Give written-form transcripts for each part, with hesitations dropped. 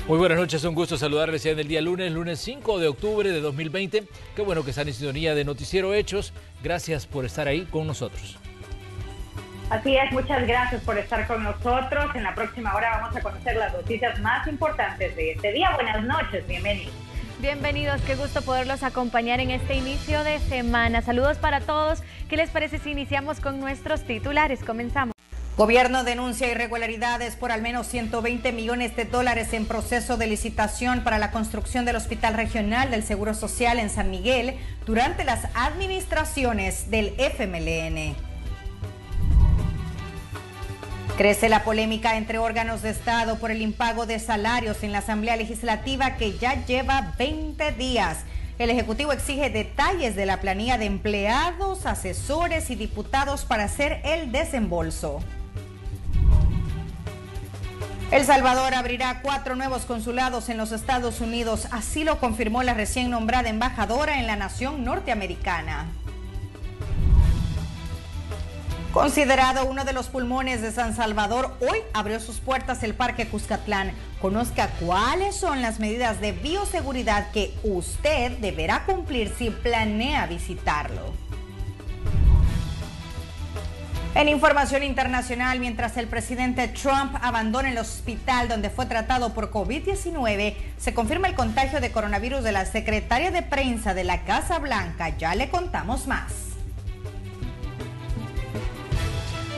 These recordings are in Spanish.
Muy buenas noches, un gusto saludarles ya en el día lunes 5 de octubre de 2020. Qué bueno que están en sintonía de Noticiero Hechos. Gracias por estar ahí con nosotros. Así es, muchas gracias por estar con nosotros. En la próxima hora vamos a conocer las noticias más importantes de este día. Buenas noches, bienvenidos. Bienvenidos, qué gusto poderlos acompañar en este inicio de semana. Saludos para todos. ¿Qué les parece si iniciamos con nuestros titulares? Comenzamos. Gobierno denuncia irregularidades por al menos 120 millones de dólares en proceso de licitación para la construcción del Hospital Regional del Seguro Social en San Miguel durante las administraciones del FMLN. Crece la polémica entre órganos de Estado por el impago de salarios en la Asamblea Legislativa que ya lleva 20 días. El Ejecutivo exige detalles de la planilla de empleados, asesores y diputados para hacer el desembolso. El Salvador abrirá 4 nuevos consulados en los Estados Unidos, así lo confirmó la recién nombrada embajadora en la nación norteamericana. Considerado uno de los pulmones de San Salvador, hoy abrió sus puertas el Parque Cuscatlán. Conozca cuáles son las medidas de bioseguridad que usted deberá cumplir si planea visitarlo. En información internacional, mientras el presidente Trump abandona el hospital donde fue tratado por COVID-19, se confirma el contagio de coronavirus de la secretaria de prensa de la Casa Blanca. Ya le contamos más.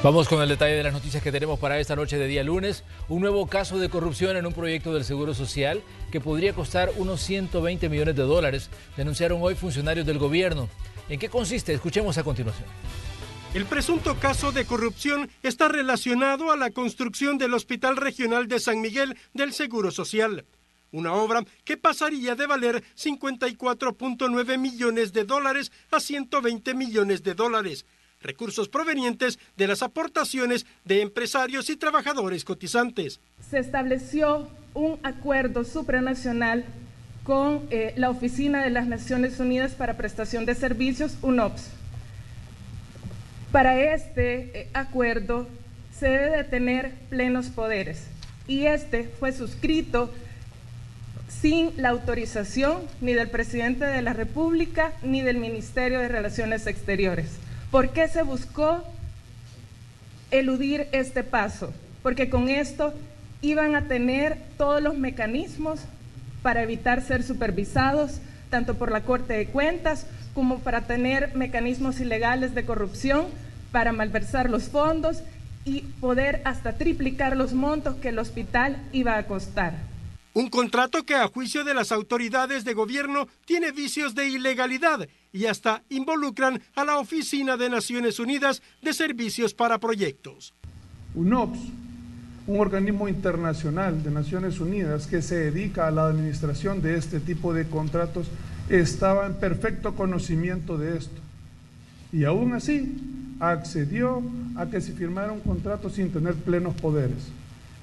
Vamos con el detalle de las noticias que tenemos para esta noche de día lunes. Un nuevo caso de corrupción en un proyecto del Seguro Social que podría costar unos 120 millones de dólares, denunciaron hoy funcionarios del gobierno. ¿En qué consiste? Escuchemos a continuación. El presunto caso de corrupción está relacionado a la construcción del Hospital Regional de San Miguel del Seguro Social, una obra que pasaría de valer 54.9 millones de dólares a 120 millones de dólares, recursos provenientes de las aportaciones de empresarios y trabajadores cotizantes. Se estableció un acuerdo supranacional con la Oficina de las Naciones Unidas para Prestación de Servicios, UNOPS. Para este acuerdo se debe de tener plenos poderes y este fue suscrito sin la autorización ni del presidente de la República ni del Ministerio de Relaciones Exteriores. ¿Por qué se buscó eludir este paso? Porque con esto iban a tener todos los mecanismos para evitar ser supervisados tanto por la Corte de Cuentas como para tener mecanismos ilegales de corrupción, para malversar los fondos y poder hasta triplicar los montos que el hospital iba a costar. Un contrato que a juicio de las autoridades de gobierno tiene vicios de ilegalidad y hasta involucran a la Oficina de Naciones Unidas de Servicios para Proyectos. UNOPS, un organismo internacional de Naciones Unidas que se dedica a la administración de este tipo de contratos, estaba en perfecto conocimiento de esto y aún así accedió a que se firmara un contrato sin tener plenos poderes.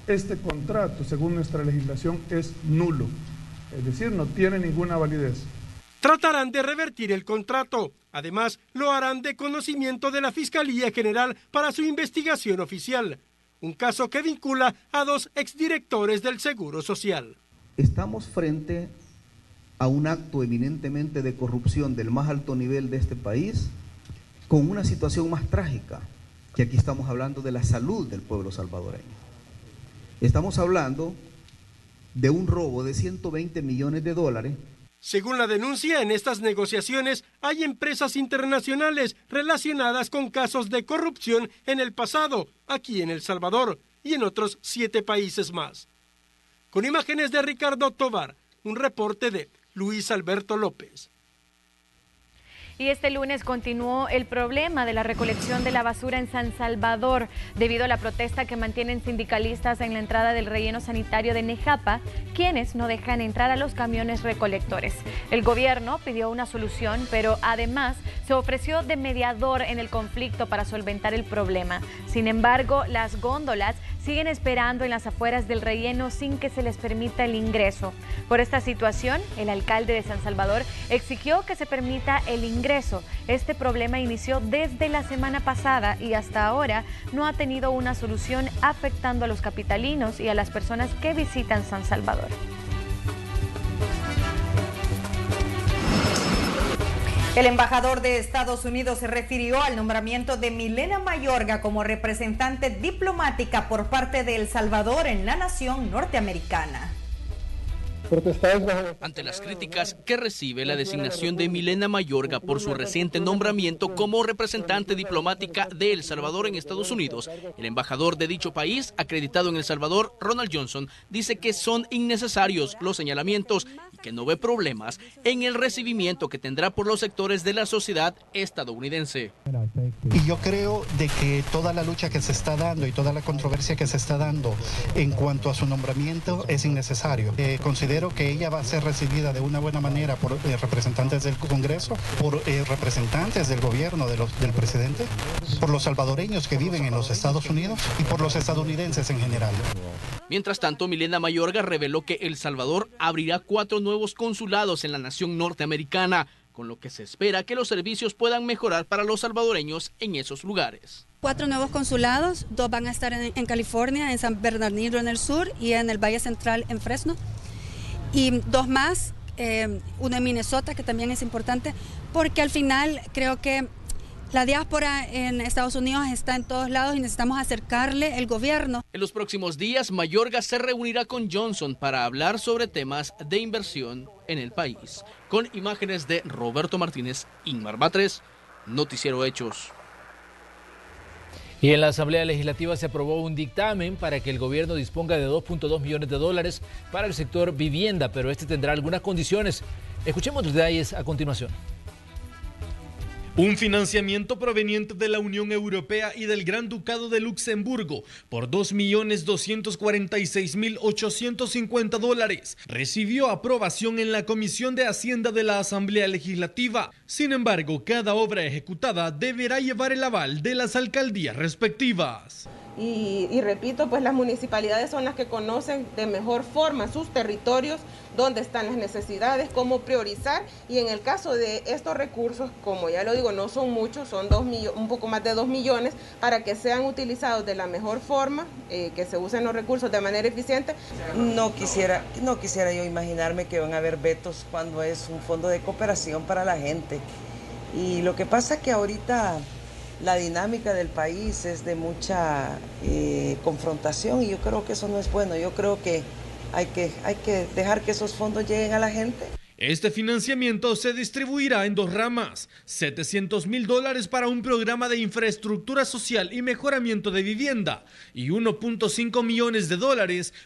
Este contrato, según nuestra legislación, es nulo, es decir, no tiene ninguna validez. Tratarán de revertir el contrato. Además, lo harán de conocimiento de la Fiscalía General para su investigación oficial, un caso que vincula a 2 exdirectores del Seguro Social. Estamos frente a un acto eminentemente de corrupción del más alto nivel de este país, con una situación más trágica, que aquí estamos hablando de la salud del pueblo salvadoreño. Estamos hablando de un robo de 120 millones de dólares. Según la denuncia, en estas negociaciones hay empresas internacionales relacionadas con casos de corrupción en el pasado, aquí en El Salvador y en otros 7 países más. Con imágenes de Ricardo Tovar, un reporte de Luis Alberto López. Y este lunes continuó el problema de la recolección de la basura en San Salvador debido a la protesta que mantienen sindicalistas en la entrada del relleno sanitario de Nejapa, quienes no dejan entrar a los camiones recolectores. El gobierno pidió una solución, pero además se ofreció de mediador en el conflicto para solventar el problema. Sin embargo, las góndolas siguen esperando en las afueras del relleno sin que se les permita el ingreso. Por esta situación, el alcalde de San Salvador exigió que se permita el ingreso. Este problema inició desde la semana pasada y hasta ahora no ha tenido una solución, afectando a los capitalinos y a las personas que visitan San Salvador. El embajador de Estados Unidos se refirió al nombramiento de Milena Mayorga como representante diplomática por parte de El Salvador en la nación norteamericana. Ante las críticas que recibe la designación de Milena Mayorga por su reciente nombramiento como representante diplomática de El Salvador en Estados Unidos, el embajador de dicho país, acreditado en El Salvador, Ronald Johnson, dice que son innecesarios los señalamientos y que no ve problemas en el recibimiento que tendrá por los sectores de la sociedad estadounidense. Y yo creo de que toda la lucha que se está dando y toda la controversia que se está dando en cuanto a su nombramiento es innecesario. Considero que ella va a ser recibida de una buena manera por representantes del Congreso, por representantes del gobierno del presidente, por los salvadoreños que viven en los Estados Unidos y por los estadounidenses en general. Mientras tanto, Milena Mayorga reveló que El Salvador abrirá 4 nuevos consulados en la nación norteamericana, con lo que se espera que los servicios puedan mejorar para los salvadoreños en esos lugares. 4 nuevos consulados, 2 van a estar en California, en San Bernardino en el sur y en el Valle Central en Fresno. Y 2 más, uno en Minnesota, que también es importante, porque al final creo que la diáspora en Estados Unidos está en todos lados y necesitamos acercarle el gobierno. En los próximos días, Mayorga se reunirá con Johnson para hablar sobre temas de inversión en el país. Con imágenes de Roberto Martínez, Inmar Batres, Noticiero Hechos. Y en la Asamblea Legislativa se aprobó un dictamen para que el gobierno disponga de $2.2 millones para el sector vivienda, pero este tendrá algunas condiciones. Escuchemos los detalles a continuación. Un financiamiento proveniente de la Unión Europea y del Gran Ducado de Luxemburgo por $2.246.850 recibió aprobación en la Comisión de Hacienda de la Asamblea Legislativa. Sin embargo, cada obra ejecutada deberá llevar el aval de las alcaldías respectivas. Y repito, pues las municipalidades son las que conocen de mejor forma sus territorios, dónde están las necesidades, cómo priorizar, y en el caso de estos recursos, como ya lo digo, no son muchos, son un poco más de 2 millones, para que sean utilizados de la mejor forma, que se usen los recursos de manera eficiente. No quisiera yo imaginarme que van a haber vetos cuando es un fondo de cooperación para la gente. Y lo que pasa es que ahorita la dinámica del país es de mucha confrontación y yo creo que eso no es bueno. Yo creo que hay que dejar que esos fondos lleguen a la gente. Este financiamiento se distribuirá en 2 ramas, $700.000 para un programa de infraestructura social y mejoramiento de vivienda y $1.5 millones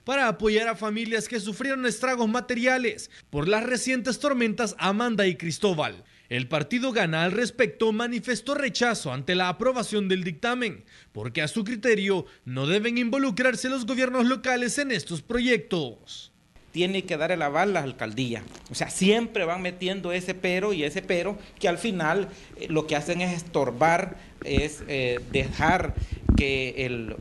para apoyar a familias que sufrieron estragos materiales por las recientes tormentas Amanda y Cristóbal. El partido Gana al respecto manifestó rechazo ante la aprobación del dictamen, porque a su criterio no deben involucrarse los gobiernos locales en estos proyectos. Tiene que dar el aval a la alcaldía. O sea, siempre van metiendo ese pero que al final lo que hacen es estorbar, es dejar que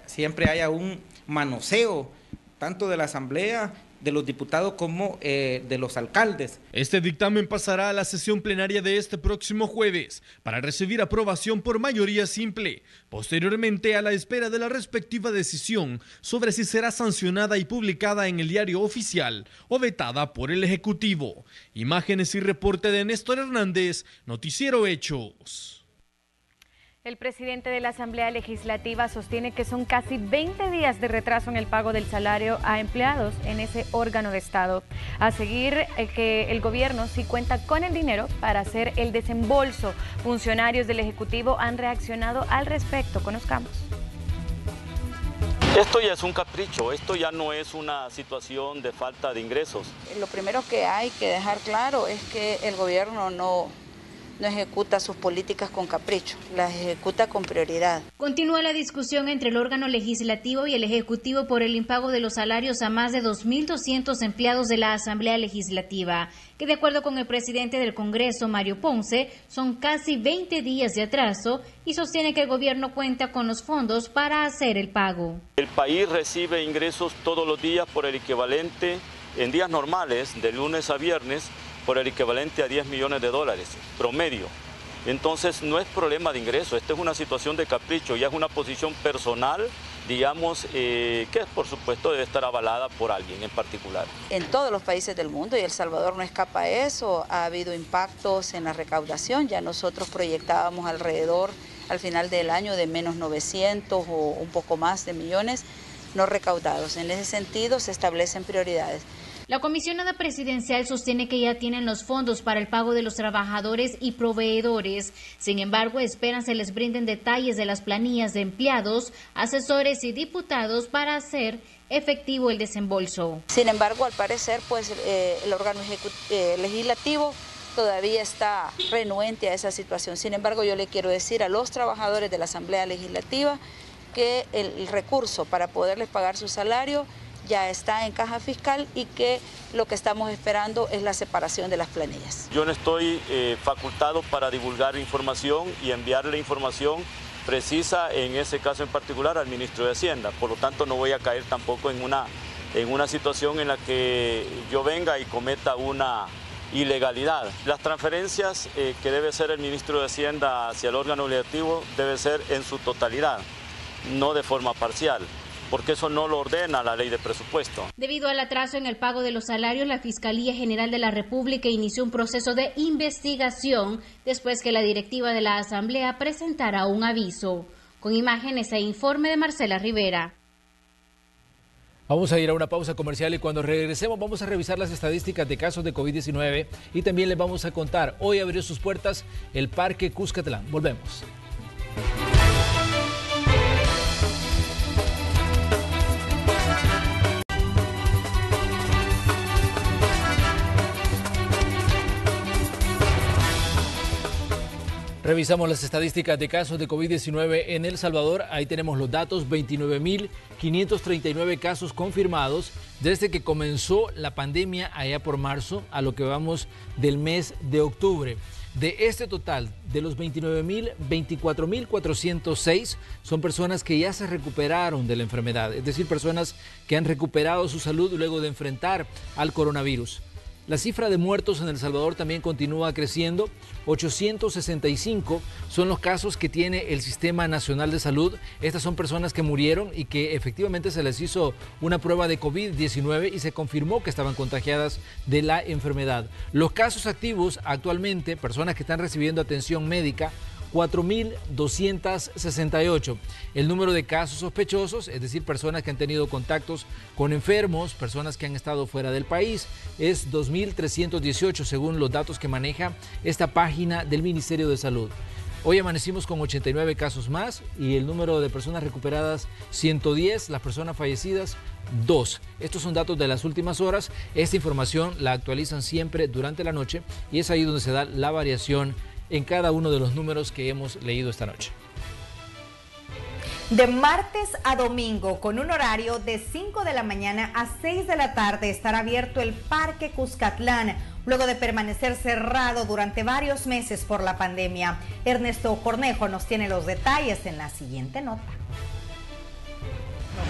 siempre haya un manoseo, tanto de la asamblea, de los diputados como de los alcaldes. Este dictamen pasará a la sesión plenaria de este próximo jueves para recibir aprobación por mayoría simple. Posteriormente, a la espera de la respectiva decisión sobre si será sancionada y publicada en el diario oficial o vetada por el Ejecutivo. Imágenes y reporte de Néstor Hernández, Noticiero Hechos. El presidente de la Asamblea Legislativa sostiene que son casi 20 días de retraso en el pago del salario a empleados en ese órgano de Estado. A seguir, que el gobierno sí cuenta con el dinero para hacer el desembolso. Funcionarios del Ejecutivo han reaccionado al respecto. Conozcamos. Esto ya es un capricho, esto ya no es una situación de falta de ingresos. Lo primero que hay que dejar claro es que el gobierno no ejecuta sus políticas con capricho, las ejecuta con prioridad. Continúa la discusión entre el órgano legislativo y el ejecutivo por el impago de los salarios a más de 2.200 empleados de la Asamblea Legislativa, que de acuerdo con el presidente del Congreso, Mario Ponce, son casi 20 días de atraso y sostiene que el gobierno cuenta con los fondos para hacer el pago. El país recibe ingresos todos los días por el equivalente, en días normales, de lunes a viernes, por el equivalente a $10 millones promedio. Entonces no es problema de ingreso, esta es una situación de capricho, ya es una posición personal digamos, que por supuesto debe estar avalada por alguien en particular. En todos los países del mundo, y El Salvador no escapa a eso, ha habido impactos en la recaudación. Ya nosotros proyectábamos alrededor, al final del año, de menos 900 o un poco más de millones no recaudados. En ese sentido se establecen prioridades. La comisionada presidencial sostiene que ya tienen los fondos para el pago de los trabajadores y proveedores. Sin embargo, esperan se les brinden detalles de las planillas de empleados, asesores y diputados para hacer efectivo el desembolso. Sin embargo, al parecer, pues el órgano legislativo todavía está renuente a esa situación. Sin embargo, yo le quiero decir a los trabajadores de la Asamblea Legislativa que el recurso para poderles pagar su salario ya está en caja fiscal y que lo que estamos esperando es la separación de las planillas. Yo no estoy facultado para divulgar información y enviarle información precisa en ese caso en particular al ministro de Hacienda. Por lo tanto, no voy a caer tampoco en una situación en la que yo venga y cometa una ilegalidad. Las transferencias que debe hacer el ministro de Hacienda hacia el órgano legislativo debe ser en su totalidad, no de forma parcial, porque eso no lo ordena la ley de presupuesto. Debido al atraso en el pago de los salarios, la Fiscalía General de la República inició un proceso de investigación después que la directiva de la Asamblea presentara un aviso. Con imágenes e informe de Marcela Rivera. Vamos a ir a una pausa comercial y cuando regresemos vamos a revisar las estadísticas de casos de COVID-19 y también les vamos a contar, hoy abrió sus puertas el Parque Cuscatlán. Volvemos. Revisamos las estadísticas de casos de COVID-19 en El Salvador. Ahí tenemos los datos, 29.539 casos confirmados desde que comenzó la pandemia allá por marzo a lo que vamos del mes de octubre. De este total, de los 29.000, 24.406 son personas que ya se recuperaron de la enfermedad, es decir, personas que han recuperado su salud luego de enfrentar al coronavirus. La cifra de muertos en El Salvador también continúa creciendo. 865 son los casos que tiene el Sistema Nacional de Salud. Estas son personas que murieron y que efectivamente se les hizo una prueba de COVID-19 y se confirmó que estaban contagiadas de la enfermedad. Los casos activos actualmente, personas que están recibiendo atención médica, 4.268. El número de casos sospechosos, es decir, personas que han tenido contactos con enfermos, personas que han estado fuera del país, es 2.318 según los datos que maneja esta página del Ministerio de Salud. Hoy amanecimos con 89 casos más y el número de personas recuperadas 110, las personas fallecidas 2. Estos son datos de las últimas horas. Esta información la actualizan siempre durante la noche y es ahí donde se da la variación en cada uno de los números que hemos leído esta noche. De martes a domingo, con un horario de 5 de la mañana a 6 de la tarde, estará abierto el Parque Cuscatlán, luego de permanecer cerrado durante varios meses por la pandemia. Ernesto Cornejo nos tiene los detalles en la siguiente nota.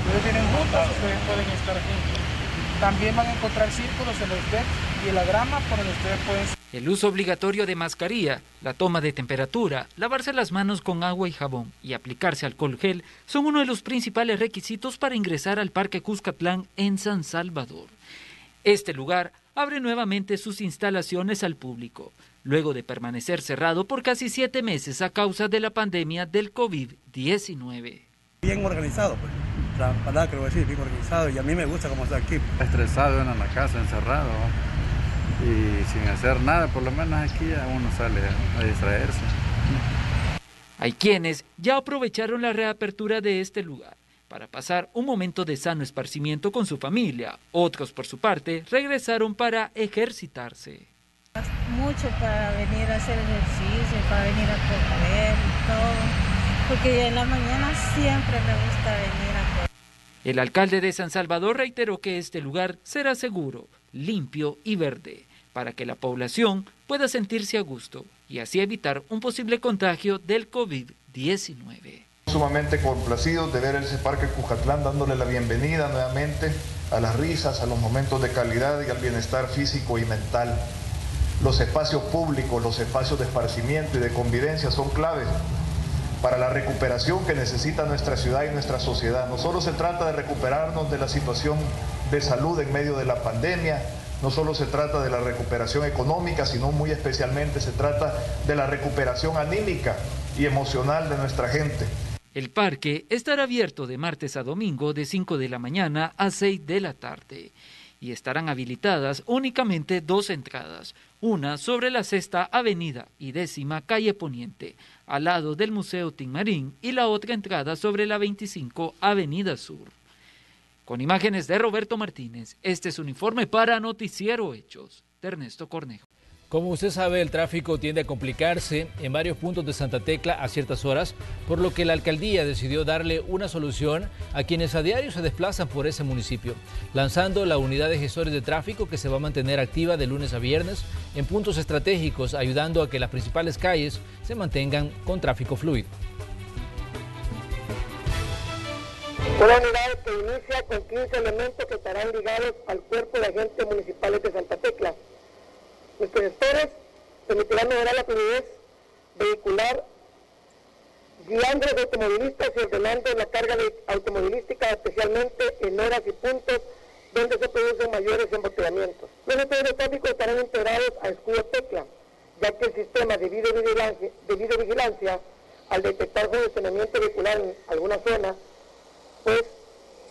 Ustedes vienen juntos, ustedes pueden estar juntos. También van a encontrar círculos en los decks y en la grama por donde ustedes pueden... El uso obligatorio de mascarilla, la toma de temperatura, lavarse las manos con agua y jabón y aplicarse alcohol gel son uno de los principales requisitos para ingresar al Parque Cuscatlán en San Salvador. Este lugar abre nuevamente sus instalaciones al público, luego de permanecer cerrado por casi 7 meses a causa de la pandemia del COVID-19. Bien organizado, pues. La palabra que voy a decir, bien organizado, y a mí me gusta cómo está aquí. Estresado en la casa, encerrado, y sin hacer nada, por lo menos aquí uno sale a distraerse. Hay quienes ya aprovecharon la reapertura de este lugar para pasar un momento de sano esparcimiento con su familia. Otros, por su parte, regresaron para ejercitarse. Mucho para venir a hacer ejercicio, para venir a correr y todo, porque en la mañana siempre me gusta venir a correr. El alcalde de San Salvador reiteró que este lugar será seguro, limpio y verde, para que la población pueda sentirse a gusto y así evitar un posible contagio del COVID-19. Sumamente complacidos de ver ese Parque Cuscatlán dándole la bienvenida nuevamente a las risas, a los momentos de calidad y al bienestar físico y mental. Los espacios públicos, los espacios de esparcimiento y de convivencia son claves para la recuperación que necesita nuestra ciudad y nuestra sociedad. No solo se trata de recuperarnos de la situación de salud en medio de la pandemia, no solo se trata de la recuperación económica, sino muy especialmente se trata de la recuperación anímica y emocional de nuestra gente. El parque estará abierto de martes a domingo de 5 de la mañana a 6 de la tarde y estarán habilitadas únicamente 2 entradas, una sobre la 6ª Avenida y 10ª Calle Poniente, al lado del Museo Tinmarín, y la otra entrada sobre la 25 Avenida Sur. Con imágenes de Roberto Martínez, este es un informe para Noticiero Hechos, de Ernesto Cornejo. Como usted sabe, el tráfico tiende a complicarse en varios puntos de Santa Tecla a ciertas horas, por lo que la alcaldía decidió darle una solución a quienes a diario se desplazan por ese municipio, lanzando la unidad de gestores de tráfico que se va a mantener activa de lunes a viernes en puntos estratégicos, ayudando a que las principales calles se mantengan con tráfico fluido. Una unidad que inicia con 15 elementos que estarán ligados al cuerpo de agentes municipales de Santa Tecla. Nuestros gestores permitirán mejorar la fluidez vehicular, guiando a los automovilistas y ordenando la carga automovilística, especialmente en horas y puntos donde se producen mayores embotellamientos. Los gestores de tráfico estarán integrados a Escudo Tecla, ya que el sistema de videovigilancia, al detectar congestionamiento vehicular en alguna zona, pues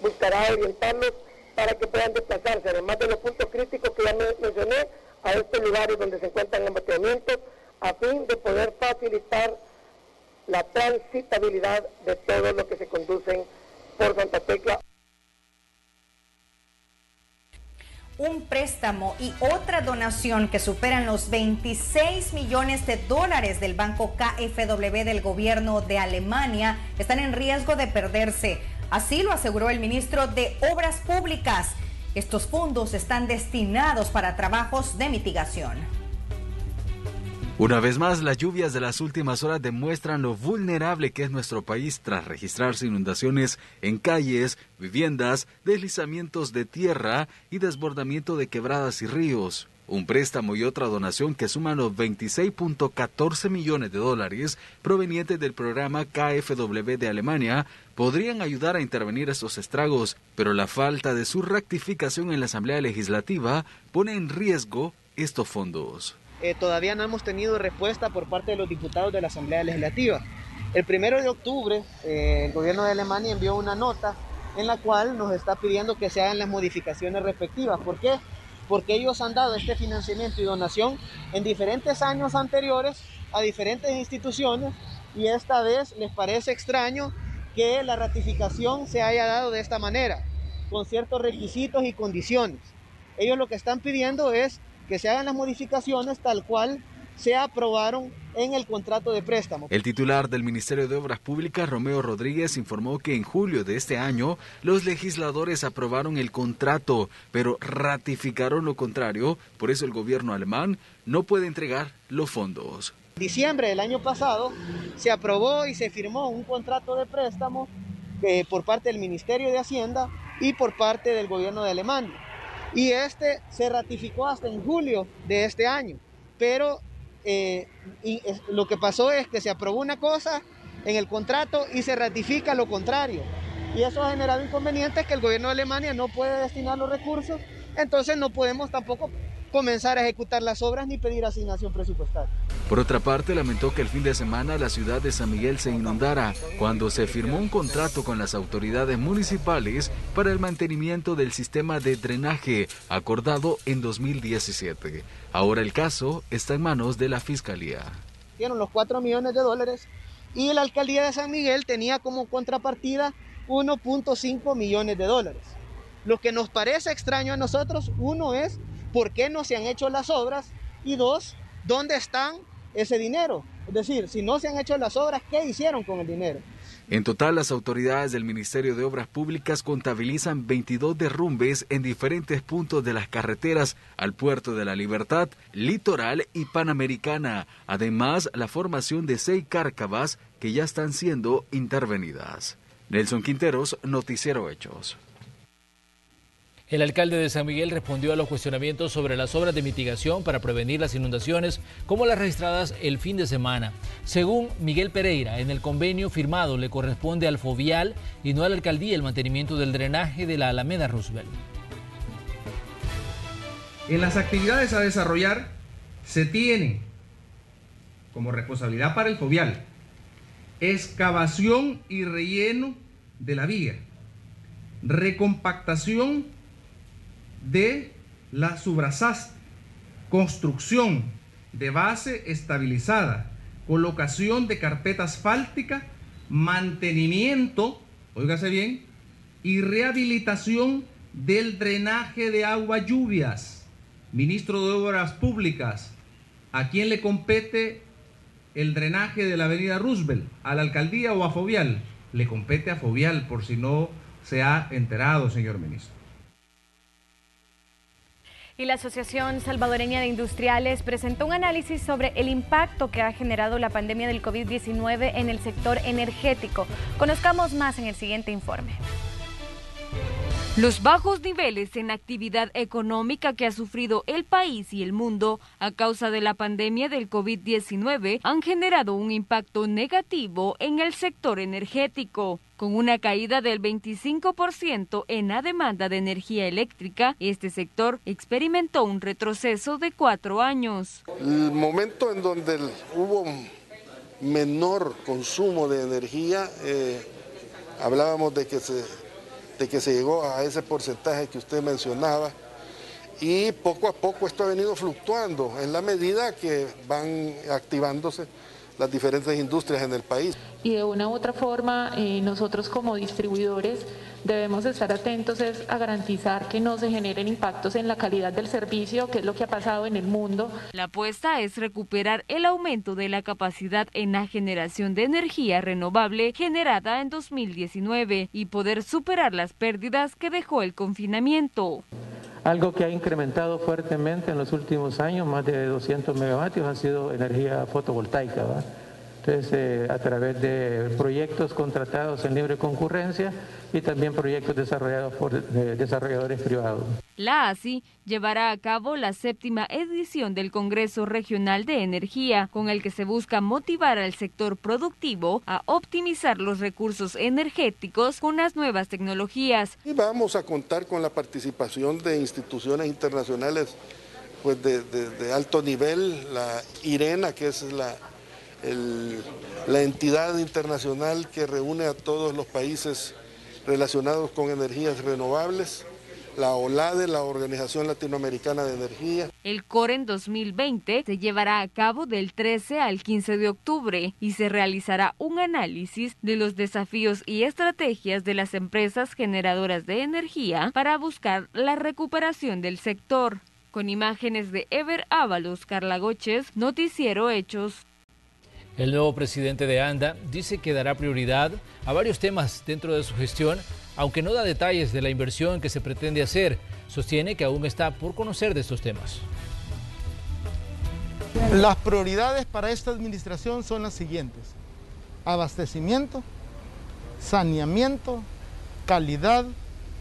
buscará orientarlos para que puedan desplazarse, además de los puntos críticos que ya mencioné, a estos lugares donde se encuentran embotellamientos, a fin de poder facilitar la transitabilidad de todo lo que se conducen por Santa Tecla. Un préstamo y otra donación que superan los 26 millones de dólares del banco KfW del gobierno de Alemania están en riesgo de perderse. Así lo aseguró el ministro de Obras Públicas. Estos fondos están destinados para trabajos de mitigación. Una vez más, las lluvias de las últimas horas demuestran lo vulnerable que es nuestro país tras registrarse inundaciones en calles, viviendas, deslizamientos de tierra y desbordamiento de quebradas y ríos. Un préstamo y otra donación que suman los 26.14 millones de dólares provenientes del programa KfW de Alemania podrían ayudar a intervenir estos estragos, pero la falta de su rectificación en la Asamblea Legislativa pone en riesgo estos fondos. Todavía no hemos tenido respuesta por parte de los diputados de la Asamblea Legislativa. El 1 de octubre, el gobierno de Alemania envió una nota en la cual nos está pidiendo que se hagan las modificaciones respectivas. ¿Por qué? Porque ellos han dado este financiamiento y donación en diferentes años anteriores a diferentes instituciones y esta vez les parece extraño que la ratificación se haya dado de esta manera, con ciertos requisitos y condiciones. Ellos lo que están pidiendo es que se hagan las modificaciones tal cual se aprobaron en el contrato de préstamo. El titular del Ministerio de Obras Públicas, Romeo Rodríguez, informó que en julio de este año los legisladores aprobaron el contrato, pero ratificaron lo contrario, por eso el gobierno alemán no puede entregar los fondos. En diciembre del año pasado se aprobó y se firmó un contrato de préstamo por parte del Ministerio de Hacienda y por parte del gobierno de Alemania. Y este se ratificó hasta en julio de este año, pero lo que pasó es que se aprobó una cosa en el contrato y se ratifica lo contrario. Y eso ha generado inconvenientes que el gobierno de Alemania no puede destinar los recursos, entonces no podemos tampoco comenzar a ejecutar las obras ni pedir asignación presupuestaria. Por otra parte, lamentó que el fin de semana la ciudad de San Miguel se inundara cuando se firmó un contrato con las autoridades municipales para el mantenimiento del sistema de drenaje acordado en 2017. Ahora el caso está en manos de la Fiscalía. Dieron los 4 millones de dólares y la alcaldía de San Miguel tenía como contrapartida 1.5 millones de dólares. Lo que nos parece extraño a nosotros, uno es por qué no se han hecho las obras y dos, ¿dónde están ese dinero? Es decir, si no se han hecho las obras, ¿qué hicieron con el dinero? En total, las autoridades del Ministerio de Obras Públicas contabilizan 22 derrumbes en diferentes puntos de las carreteras al Puerto de la Libertad, Litoral y Panamericana. Además, la formación de 6 cárcavas que ya están siendo intervenidas. Nelson Quinteros, Noticiero Hechos. El alcalde de San Miguel respondió a los cuestionamientos sobre las obras de mitigación para prevenir las inundaciones, como las registradas el fin de semana. Según Miguel Pereira, en el convenio firmado le corresponde al Fovial y no a la alcaldía el mantenimiento del drenaje de la Alameda Roosevelt. En las actividades a desarrollar se tiene como responsabilidad para el Fovial excavación y relleno de la vía, recompactación de la subrazaste, construcción de base estabilizada, colocación de carpeta asfáltica, mantenimiento, óigase bien, y rehabilitación del drenaje de agua lluvias. Ministro de Obras Públicas, ¿a quién le compete el drenaje de la avenida Roosevelt? ¿A la alcaldía o a Fovial? Le compete a Fovial, por si no se ha enterado, señor ministro. Y la Asociación Salvadoreña de Industriales presentó un análisis sobre el impacto que ha generado la pandemia del COVID-19 en el sector energético. Conozcamos más en el siguiente informe. Los bajos niveles en actividad económica que ha sufrido el país y el mundo a causa de la pandemia del COVID-19 han generado un impacto negativo en el sector energético. Con una caída del 25% en la demanda de energía eléctrica, este sector experimentó un retroceso de 4 años. El momento en donde hubo menor consumo de energía, hablábamos de que se llegó a ese porcentaje que usted mencionaba, y poco a poco esto ha venido fluctuando en la medida que van activándose las diferentes industrias en el país. Y de una u otra forma, nosotros como distribuidores debemos estar atentos a garantizar que no se generen impactos en la calidad del servicio, que es lo que ha pasado en el mundo. La apuesta es recuperar el aumento de la capacidad en la generación de energía renovable generada en 2019 y poder superar las pérdidas que dejó el confinamiento. Algo que ha incrementado fuertemente en los últimos años, más de 200 megavatios, ha sido energía fotovoltaica, ¿verdad? Entonces, a través de proyectos contratados en libre concurrencia y también proyectos desarrollados por desarrolladores privados. La ASI llevará a cabo la 7ª edición del Congreso Regional de Energía, con el que se busca motivar al sector productivo a optimizar los recursos energéticos con las nuevas tecnologías. Y vamos a contar con la participación de instituciones internacionales pues de alto nivel, la IRENA, que es la entidad internacional que reúne a todos los países relacionados con energías renovables, la OLADE, la Organización Latinoamericana de Energía. El COREN 2020 se llevará a cabo del 13 al 15 de octubre y se realizará un análisis de los desafíos y estrategias de las empresas generadoras de energía para buscar la recuperación del sector. Con imágenes de Ever Ábalos, Carla Goches, Noticiero Hechos. El nuevo presidente de ANDA dice que dará prioridad a varios temas dentro de su gestión, aunque no da detalles de la inversión que se pretende hacer. Sostiene que aún está por conocer de estos temas. Las prioridades para esta administración son las siguientes: abastecimiento, saneamiento, calidad,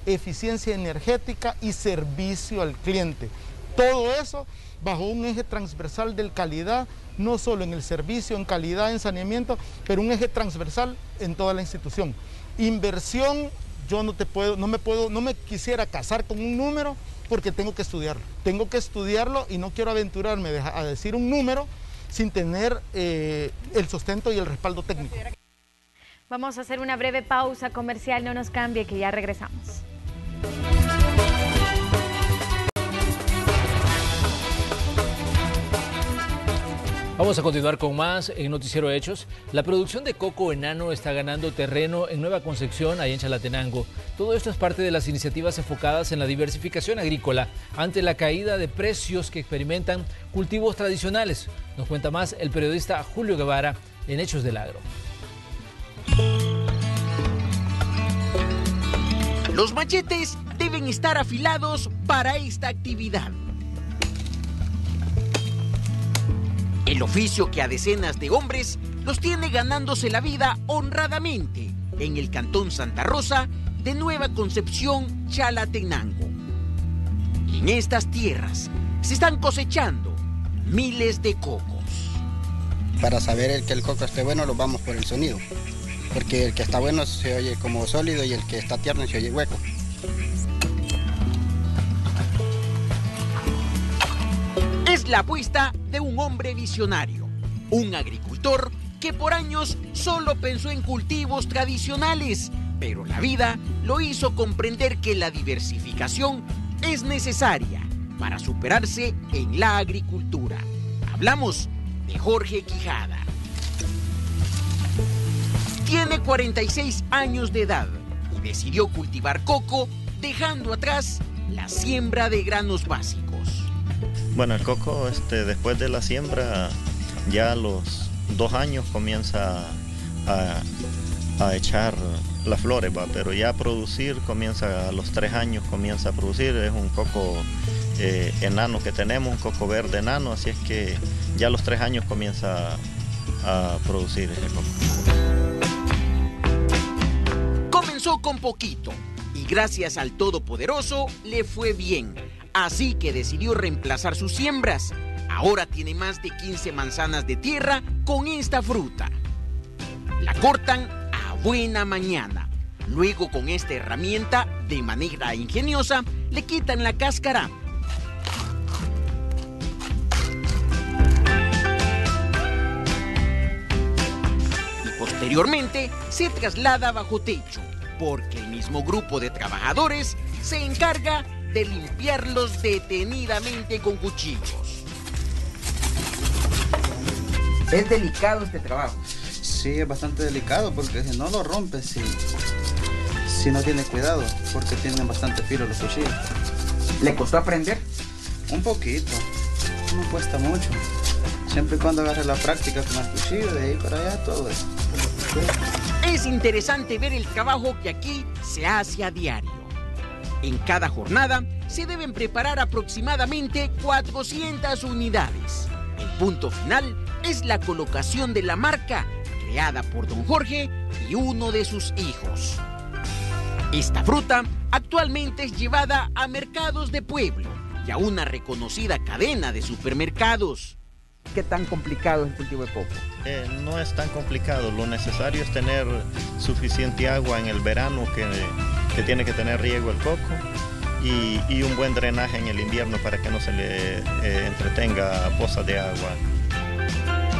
eficiencia energética y servicio al cliente. Todo eso bajo un eje transversal de calidad, no solo en el servicio, en calidad, en saneamiento, pero un eje transversal en toda la institución. Inversión, yo no me quisiera casar con un número porque tengo que estudiarlo. Tengo que estudiarlo y no quiero aventurarme a decir un número sin tener el sustento y el respaldo técnico. Vamos a hacer una breve pausa comercial, no nos cambie que ya regresamos. Vamos a continuar con más en Noticiero Hechos. La producción de coco enano está ganando terreno en Nueva Concepción, ahí en Chalatenango. Todo esto es parte de las iniciativas enfocadas en la diversificación agrícola ante la caída de precios que experimentan cultivos tradicionales. Nos cuenta más el periodista Julio Guevara en Hechos del Agro. Los machetes deben estar afilados para esta actividad. El oficio que a decenas de hombres los tiene ganándose la vida honradamente en el Cantón Santa Rosa de Nueva Concepción, Chalatenango. En estas tierras se están cosechando miles de cocos. Para saber que el coco esté bueno, lo vamos por el sonido. Porque el que está bueno se oye como sólido y el que está tierno se oye hueco. Es la apuesta de un hombre visionario, un agricultor que por años solo pensó en cultivos tradicionales, pero la vida lo hizo comprender que la diversificación es necesaria para superarse en la agricultura. Hablamos de Jorge Quijada. Tiene 46 años de edad y decidió cultivar coco, dejando atrás la siembra de granos básicos. Bueno, el coco después de la siembra, ya a los 2 años comienza a echar las flores, pero ya a producir comienza a los 3 años, comienza a producir. Es un coco enano que tenemos, un coco verde enano, así es que ya a los 3 años comienza a producir ese coco. Comenzó con poquito y gracias al Todopoderoso le fue bien, así que decidió reemplazar sus siembras. Ahora tiene más de 15 manzanas de tierra con esta fruta. La cortan a buena mañana. Luego con esta herramienta, de manera ingeniosa, le quitan la cáscara. Y posteriormente se traslada bajo techo, porque el mismo grupo de trabajadores se encarga de limpiarlos detenidamente con cuchillos. ¿Es delicado este trabajo? Sí, es bastante delicado porque si no lo rompes, si no tienes cuidado, porque tienen bastante filo los cuchillos. ¿Le costó aprender? Un poquito, no cuesta mucho. Siempre y cuando agarres la práctica con el cuchillo, de ahí para allá todo eso. Es interesante ver el trabajo que aquí se hace a diario. En cada jornada se deben preparar aproximadamente 400 unidades. El punto final es la colocación de la marca creada por don Jorge y uno de sus hijos. Esta fruta actualmente es llevada a mercados de pueblo y a una reconocida cadena de supermercados. ¿Qué tan complicado es el cultivo de coco? No es tan complicado, lo necesario es tener suficiente agua en el verano que tiene que tener riego el coco y un buen drenaje en el invierno para que no se le entretenga pozas de agua.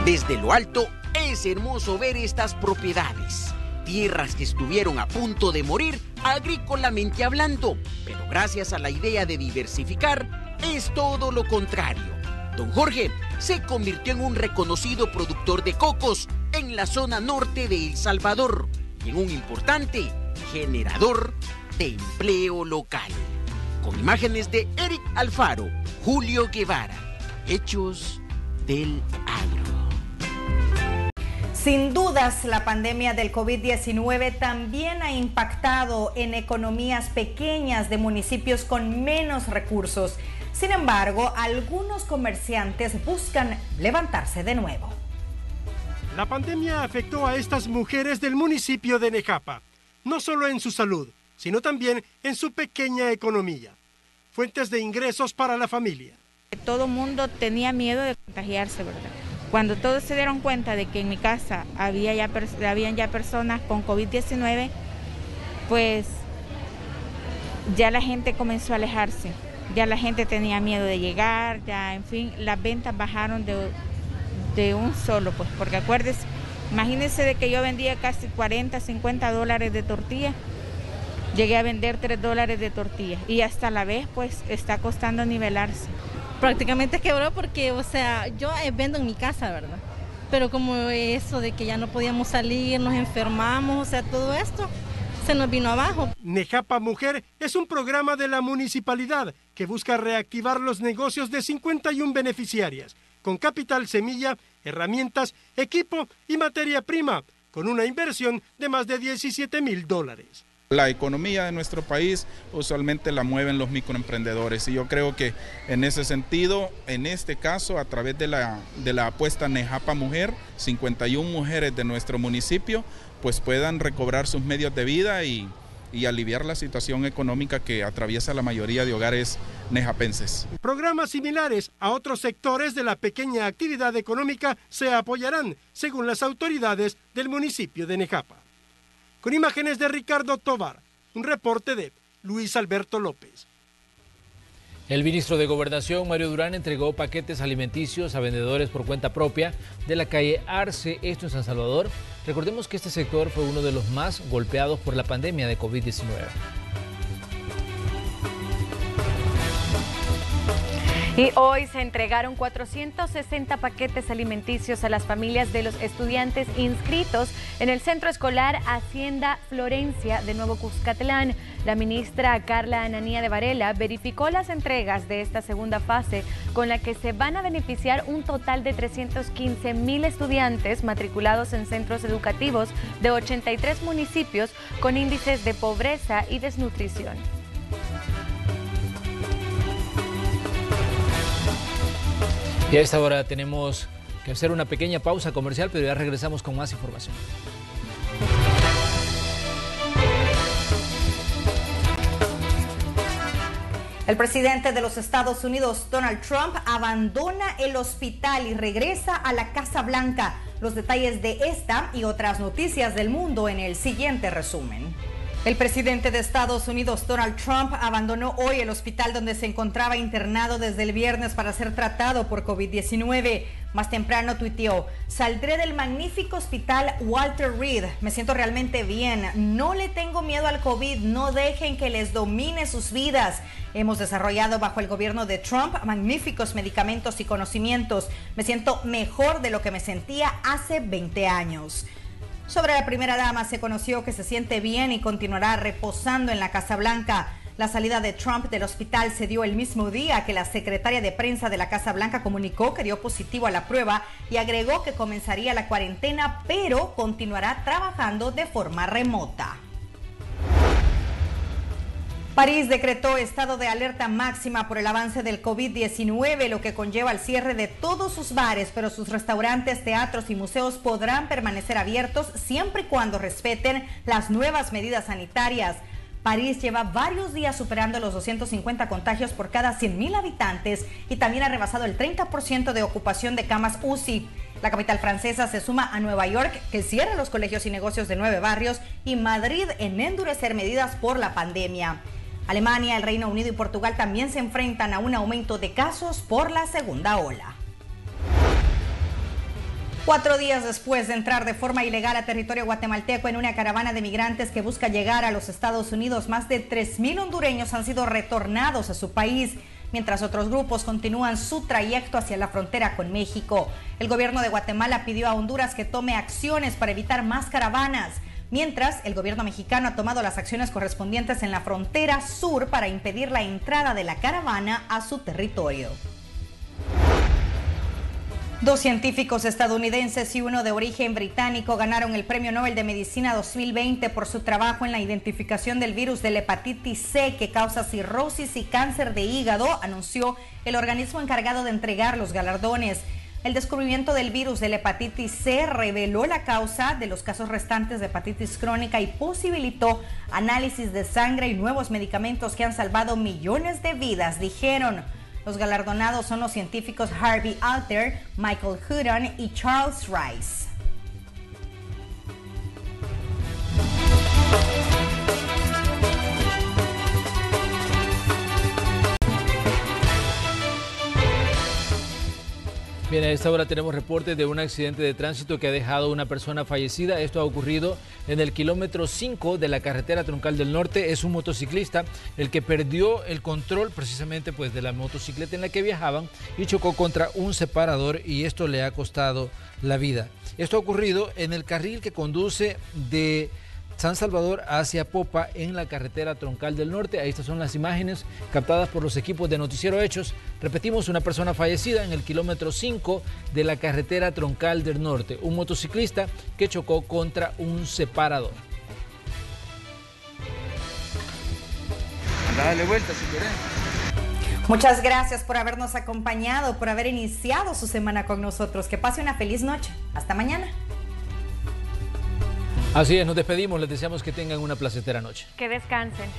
Desde lo alto es hermoso ver estas propiedades, tierras que estuvieron a punto de morir agrícolamente hablando, pero gracias a la idea de diversificar es todo lo contrario. Don Jorge se convirtió en un reconocido productor de cocos en la zona norte de El Salvador y en un importante generador de empleo local. Con imágenes de Eric Alfaro, Julio Guevara, Hechos del Agro. Sin dudas, la pandemia del COVID-19 también ha impactado en economías pequeñas de municipios con menos recursos. Sin embargo, algunos comerciantes buscan levantarse de nuevo. La pandemia afectó a estas mujeres del municipio de Nejapa, no solo en su salud, sino también en su pequeña economía. Fuentes de ingresos para la familia. Todo el mundo tenía miedo de contagiarse, ¿verdad? Cuando todos se dieron cuenta de que en mi casa habían ya personas con COVID-19, pues ya la gente comenzó a alejarse. Ya la gente tenía miedo de llegar, ya en fin, las ventas bajaron de un solo, pues, porque acuérdense, imagínense de que yo vendía casi 40, 50 dólares de tortilla, llegué a vender $3 de tortilla y hasta la vez, pues, está costando nivelarse. Prácticamente quebró porque, o sea, yo vendo en mi casa, ¿verdad? Pero como eso de que ya no podíamos salir, nos enfermamos, o sea, todo esto se nos vino abajo. Nejapa Mujer es un programa de la municipalidad que busca reactivar los negocios de 51 beneficiarias, con capital semilla, herramientas, equipo y materia prima, con una inversión de más de $17,000. La economía de nuestro país usualmente la mueven los microemprendedores y yo creo que en ese sentido, en este caso, a través de la apuesta Nejapa Mujer, 51 mujeres de nuestro municipio pues puedan recobrar sus medios de vida y y aliviar la situación económica que atraviesa la mayoría de hogares nejapenses. Programas similares a otros sectores de la pequeña actividad económica se apoyarán, según las autoridades del municipio de Nejapa. Con imágenes de Ricardo Tovar, un reporte de Luis Alberto López. El ministro de Gobernación, Mario Durán, entregó paquetes alimenticios a vendedores por cuenta propia de la calle Arce, esto en San Salvador. Recordemos que este sector fue uno de los más golpeados por la pandemia de COVID-19. Y hoy se entregaron 460 paquetes alimenticios a las familias de los estudiantes inscritos en el Centro Escolar Hacienda Florencia de Nuevo Cuscatlán. La ministra Carla Ananía de Varela verificó las entregas de esta segunda fase, con la que se van a beneficiar un total de 315,000 estudiantes matriculados en centros educativos de 83 municipios con índices de pobreza y desnutrición. Y a esta hora tenemos que hacer una pequeña pausa comercial, pero ya regresamos con más información. El presidente de los Estados Unidos, Donald Trump, abandona el hospital y regresa a la Casa Blanca. Los detalles de esta y otras noticias del mundo en el siguiente resumen. El presidente de Estados Unidos, Donald Trump, abandonó hoy el hospital donde se encontraba internado desde el viernes para ser tratado por COVID-19. Más temprano tuiteó: saldré del magnífico hospital Walter Reed, me siento realmente bien, no le tengo miedo al COVID, no dejen que les domine sus vidas. Hemos desarrollado bajo el gobierno de Trump magníficos medicamentos y conocimientos, me siento mejor de lo que me sentía hace 20 años. Sobre la primera dama se conoció que se siente bien y continuará reposando en la Casa Blanca. La salida de Trump del hospital se dio el mismo día que la secretaria de prensa de la Casa Blanca comunicó que dio positivo a la prueba y agregó que comenzaría la cuarentena, pero continuará trabajando de forma remota. París decretó estado de alerta máxima por el avance del COVID-19, lo que conlleva el cierre de todos sus bares, pero sus restaurantes, teatros y museos podrán permanecer abiertos siempre y cuando respeten las nuevas medidas sanitarias. París lleva varios días superando los 250 contagios por cada 100,000 habitantes y también ha rebasado el 30% de ocupación de camas UCI. La capital francesa se suma a Nueva York, que cierra los colegios y negocios de 9 barrios, y Madrid en endurecer medidas por la pandemia. Alemania, el Reino Unido y Portugal también se enfrentan a un aumento de casos por la segunda ola. 4 días después de entrar de forma ilegal a territorio guatemalteco en una caravana de migrantes que busca llegar a los Estados Unidos, más de 3,000 hondureños han sido retornados a su país, mientras otros grupos continúan su trayecto hacia la frontera con México. El gobierno de Guatemala pidió a Honduras que tome acciones para evitar más caravanas, mientras el gobierno mexicano ha tomado las acciones correspondientes en la frontera sur para impedir la entrada de la caravana a su territorio. 2 científicos estadounidenses y uno de origen británico ganaron el Premio Nobel de Medicina 2020 por su trabajo en la identificación del virus de la hepatitis C que causa cirrosis y cáncer de hígado, anunció el organismo encargado de entregar los galardones. El descubrimiento del virus de la hepatitis C reveló la causa de los casos restantes de hepatitis crónica y posibilitó análisis de sangre y nuevos medicamentos que han salvado millones de vidas, dijeron. Los galardonados son los científicos Harvey Alter, Michael Hudon y Charles Rice. Bien, a esta hora tenemos reporte de un accidente de tránsito que ha dejado una persona fallecida. Esto ha ocurrido en el kilómetro 5 de la carretera Troncal del Norte. Es un motociclista el que perdió el control precisamente pues de la motocicleta en la que viajaban y chocó contra un separador y esto le ha costado la vida. Esto ha ocurrido en el carril que conduce de San Salvador hacia Popa en la carretera Troncal del Norte. Ahí estas son las imágenes captadas por los equipos de Noticiero Hechos. Repetimos, una persona fallecida en el kilómetro 5 de la carretera Troncal del Norte. Un motociclista que chocó contra un separador. Dale vuelta si querés. Muchas gracias por habernos acompañado, por haber iniciado su semana con nosotros. Que pase una feliz noche. Hasta mañana. Así es, nos despedimos, les deseamos que tengan una placentera noche. Que descansen.